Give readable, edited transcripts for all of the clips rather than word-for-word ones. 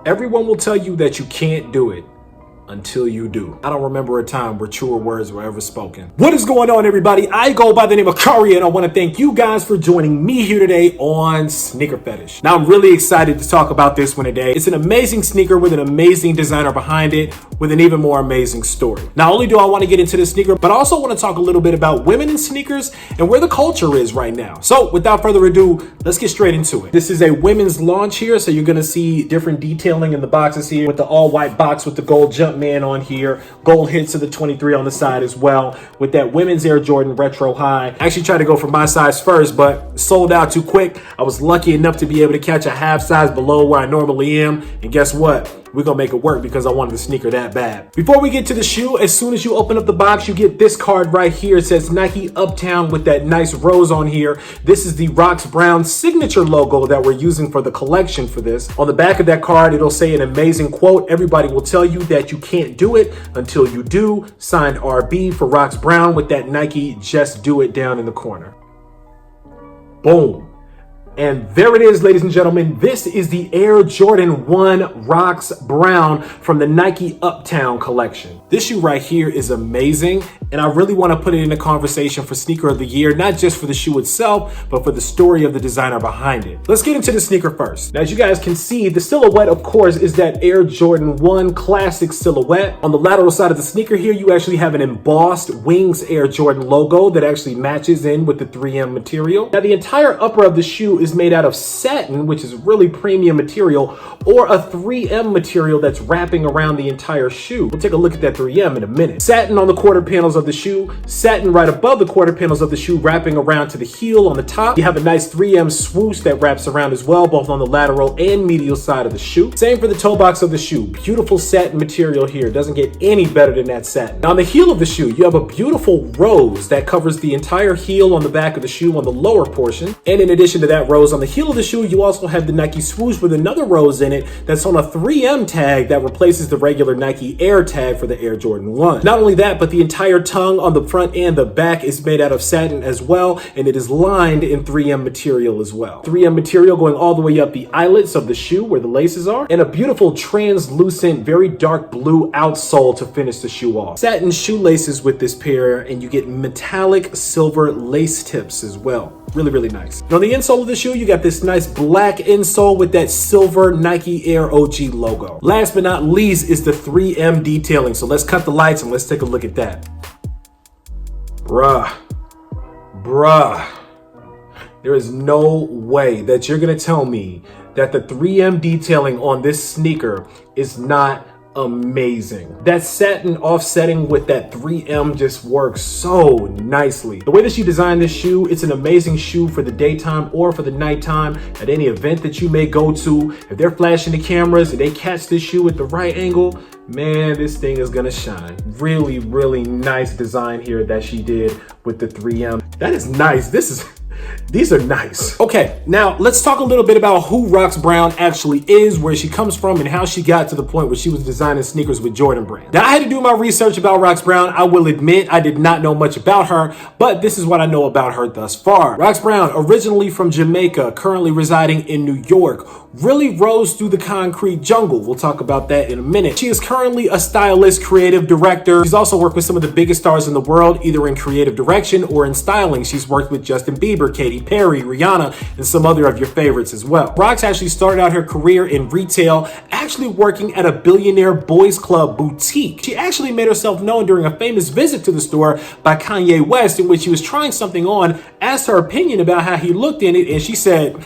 Everyone will tell you that you can't do it until you do. I don't remember a time where truer words were ever spoken. What is going on, everybody? I go by the name of Kari, and I want to thank you guys for joining me here today on SneakerPhetish. Now, I'm really excited to talk about this one today. It's an amazing sneaker with an amazing designer behind it, with an even more amazing story. Not only do I want to get into the sneaker, but I also want to talk a little bit about women in sneakers and where the culture is right now. So without further ado, let's get straight into it. This is a women's launch here, so you're going to see different detailing in the boxes here with the all-white box with the gold Jumpman on here, gold hits of the 23 on the side as well, with that women's Air Jordan retro high. I actually tried to go for my size first, but sold out too quick. I was lucky enough to be able to catch a half size below where I normally am, and guess what? We're gonna make it work because I wanted the sneaker that bad. Before we get to the shoe, as soon as you open up the box, you get this card right here. It says Nike Uptown with that nice rose on here. This is the Rox Brown signature logo that we're using for the collection for this. On the back of that card, it'll say an amazing quote. Everybody will tell you that you can't do it until you do. Signed RB for Rox Brown with that Nike Just Do It down in the corner. Boom. And there it is, ladies and gentlemen. This is the Air Jordan 1 Rox Brown from the Nike Uptown collection. This shoe right here is amazing, and I really want to put it in a conversation for Sneaker of the Year, not just for the shoe itself, but for the story of the designer behind it. Let's get into the sneaker first. Now, as you guys can see, the silhouette, of course, is that Air Jordan 1 classic silhouette. On the lateral side of the sneaker here, you actually have an embossed Wings Air Jordan logo that actually matches in with the 3M material. Now, the entire upper of the shoe is made out of satin, which is really premium material, or a 3M material that's wrapping around the entire shoe. We'll take a look at that 3M in a minute. Satin on the quarter panels of the shoe, satin right above the quarter panels of the shoe, wrapping around to the heel on the top. You have a nice 3M swoosh that wraps around as well, both on the lateral and medial side of the shoe. Same for the toe box of the shoe. Beautiful satin material here. Doesn't get any better than that satin. Now on the heel of the shoe, you have a beautiful rose that covers the entire heel on the back of the shoe on the lower portion. And in addition to that rose on the heel of the shoe, you also have the Nike swoosh with another rose in it that's on a 3M tag that replaces the regular Nike Air tag for the Air Jordan 1. Not only that, but the entire tongue on the front and the back is made out of satin as well, and it is lined in 3M material as well. 3M material going all the way up the eyelets of the shoe where the laces are, and a beautiful translucent, very dark blue outsole to finish the shoe off. Satin shoelaces with this pair, and you get metallic silver lace tips as well. Really, really nice. And on the insole of the shoe, you got this nice black insole with that silver Nike Air OG logo. Last but not least is the 3M detailing. So let's cut the lights and let's take a look at that. Bruh. There is no way that you're gonna tell me that the 3M detailing on this sneaker is not amazing. That satin offsetting with that 3M just works so nicely. The way that she designed this shoe, it's an amazing shoe for the daytime or for the nighttime at any event that you may go to. If they're flashing the cameras and they catch this shoe at the right angle, man, this thing is gonna shine. Really, really nice design here that she did with the 3M. That is nice. These are nice. Okay, now let's talk a little bit about who Rox Brown actually is, where she comes from, and how she got to the point where she was designing sneakers with Jordan Brand. Now, I had to do my research about Rox Brown. I will admit I did not know much about her, but this is what I know about her thus far. Rox Brown, originally from Jamaica, currently residing in New York, really rose through the concrete jungle. We'll talk about that in a minute. She is currently a stylist, creative director. She's also worked with some of the biggest stars in the world, either in creative direction or in styling. She's worked with Justin Bieber, Katy Perry, Rihanna, and some other of your favorites as well. Rox actually started out her career in retail, actually working at a billionaire boys club boutique. She actually made herself known during a famous visit to the store by Kanye West, in which he was trying something on, asked her opinion about how he looked in it, and she said,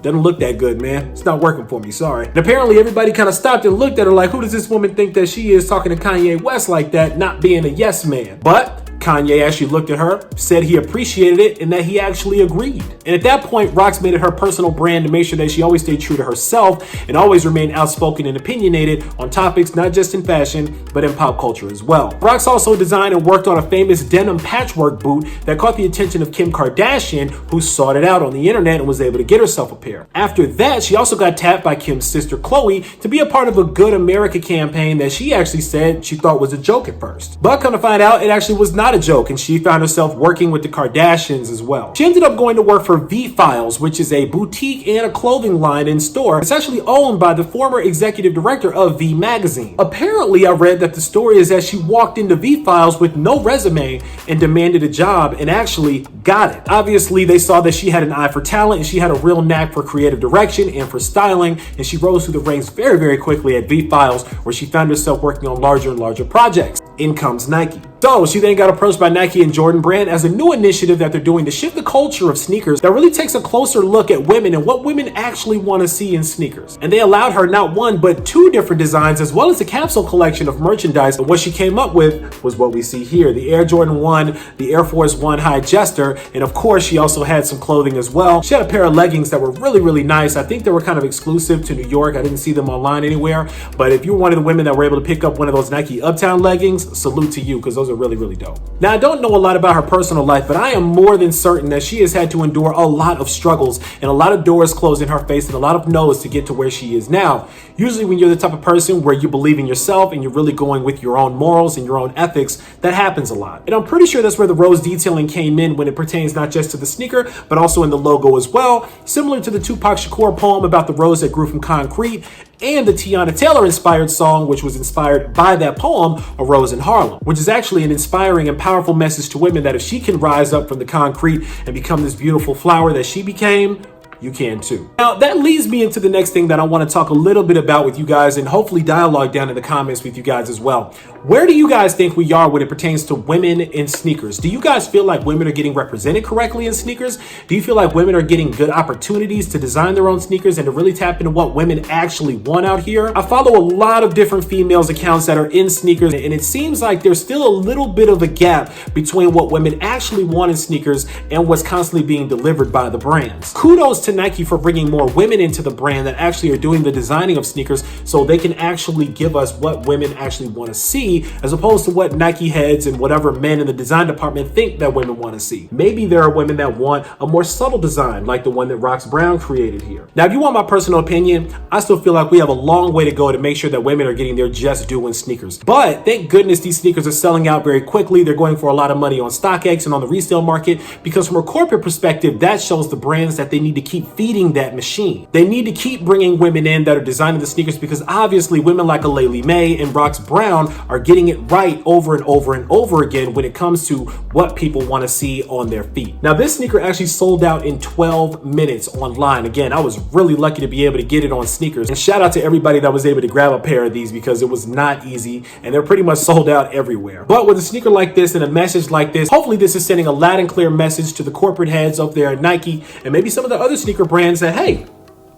doesn't look that good, man. It's not working for me, sorry. And apparently everybody kind of stopped and looked at her like, who does this woman think that she is, talking to Kanye West like that, not being a yes man? But Kanye actually looked at her, said he appreciated it, and that he actually agreed. And at that point, Rox made it her personal brand to make sure that she always stayed true to herself and always remained outspoken and opinionated on topics not just in fashion, but in pop culture as well. Rox also designed and worked on a famous denim patchwork boot that caught the attention of Kim Kardashian, who sought it out on the internet and was able to get herself a pair. After that, she also got tapped by Kim's sister Chloe to be a part of a Good America campaign that she actually said she thought was a joke at first. But come to find out, it actually was not not a joke, and she found herself working with the Kardashians as well. She ended up going to work for V-Files, which is a boutique and a clothing line in store. It's actually owned by the former executive director of V Magazine. Apparently, I read that the story is that she walked into V-Files with no resume and demanded a job and actually got it. Obviously, they saw that she had an eye for talent and she had a real knack for creative direction and for styling, and she rose through the ranks very, very quickly at V-Files, where she found herself working on larger and larger projects. In comes Nike. So she then got approached by Nike and Jordan Brand as a new initiative that they're doing to shift the culture of sneakers that really takes a closer look at women and what women actually want to see in sneakers. And they allowed her not one, but two different designs, as well as a capsule collection of merchandise. And what she came up with was what we see here: the Air Jordan 1, the Air Force 1 High Jester, and of course she also had some clothing as well. She had a pair of leggings that were really, really nice. I think they were kind of exclusive to New York. I didn't see them online anywhere, but if you were one of the women that were able to pick up one of those Nike Uptown leggings, salute to you, because those are really, really dope. Now, I don't know a lot about her personal life, but I am more than certain that she has had to endure a lot of struggles and a lot of doors closed in her face and a lot of no's to get to where she is now. Usually when you're the type of person where you believe in yourself and you're really going with your own morals and your own ethics, that happens a lot. And I'm pretty sure that's where the rose detailing came in when it pertains not just to the sneaker, but also in the logo as well. Similar to the Tupac Shakur poem about the rose that grew from concrete, and the Tiana Taylor inspired song, which was inspired by that poem, A Rose in Harlem, which is actually an inspiring and powerful message to women that if she can rise up from the concrete and become this beautiful flower that she became, you can too. Now, that leads me into the next thing that I want to talk a little bit about with you guys, and hopefully dialogue down in the comments with you guys as well. Where do you guys think we are when it pertains to women in sneakers? Do you guys feel like women are getting represented correctly in sneakers? Do you feel like women are getting good opportunities to design their own sneakers and to really tap into what women actually want out here? I follow a lot of different females accounts that are in sneakers, and it seems like there's still a little bit of a gap between what women actually want in sneakers and what's constantly being delivered by the brands. Kudos to Nike for bringing more women into the brand that actually are doing the designing of sneakers so they can actually give us what women actually want to see, as opposed to what Nike heads and whatever men in the design department think that women want to see. Maybe there are women that want a more subtle design like the one that Rox Brown created here. Now, if you want my personal opinion, I still feel like we have a long way to go to make sure that women are getting their just due in sneakers. But thank goodness these sneakers are selling out very quickly. They're going for a lot of money on StockX and on the resale market, because from a corporate perspective, that shows the brands that they need to keep feeding that machine. They need to keep bringing women in that are designing the sneakers, because obviously women like Aleli May and Rox Brown are getting it right over and over and over again when it comes to what people want to see on their feet. Now, this sneaker actually sold out in 12 minutes online. Again, I was really lucky to be able to get it on Sneakers, and shout out to everybody that was able to grab a pair of these, because it was not easy and they're pretty much sold out everywhere. But with a sneaker like this and a message like this, hopefully this is sending a loud and clear message to the corporate heads up there at Nike and maybe some of the other sneaker brands that, hey,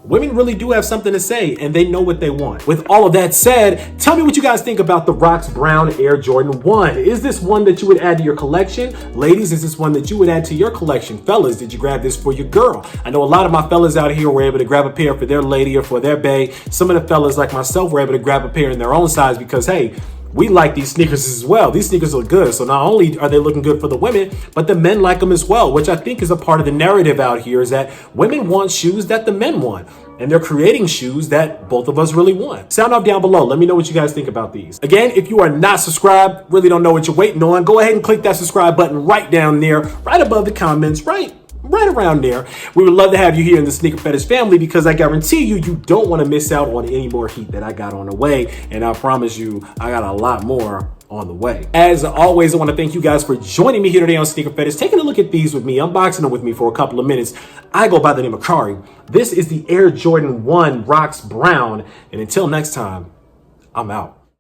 women really do have something to say and they know what they want. With all of that said, tell me what you guys think about the Rox Brown Air Jordan 1. Is this one that you would add to your collection? Ladies, is this one that you would add to your collection? Fellas, did you grab this for your girl? I know a lot of my fellas out here were able to grab a pair for their lady or for their bae. Some of the fellas like myself were able to grab a pair in their own size because, hey, we like these sneakers as well. These sneakers look good. So not only are they looking good for the women, but the men like them as well, which I think is a part of the narrative out here, is that women want shoes that the men want. And they're creating shoes that both of us really want. Sound off down below. Let me know what you guys think about these. Again, if you are not subscribed, really don't know what you're waiting on, go ahead and click that subscribe button right down there, right above the comments, right around there. We would love to have you here in the Sneaker Fetish family, because I guarantee you, you don't want to miss out on any more heat that I got on the way. And I promise you, I got a lot more on the way. As always, I want to thank you guys for joining me here today on Sneaker Fetish, taking a look at these with me, unboxing them with me for a couple of minutes. I go by the name of Kari. This is the Air Jordan 1 Rox Brown. And until next time, I'm out.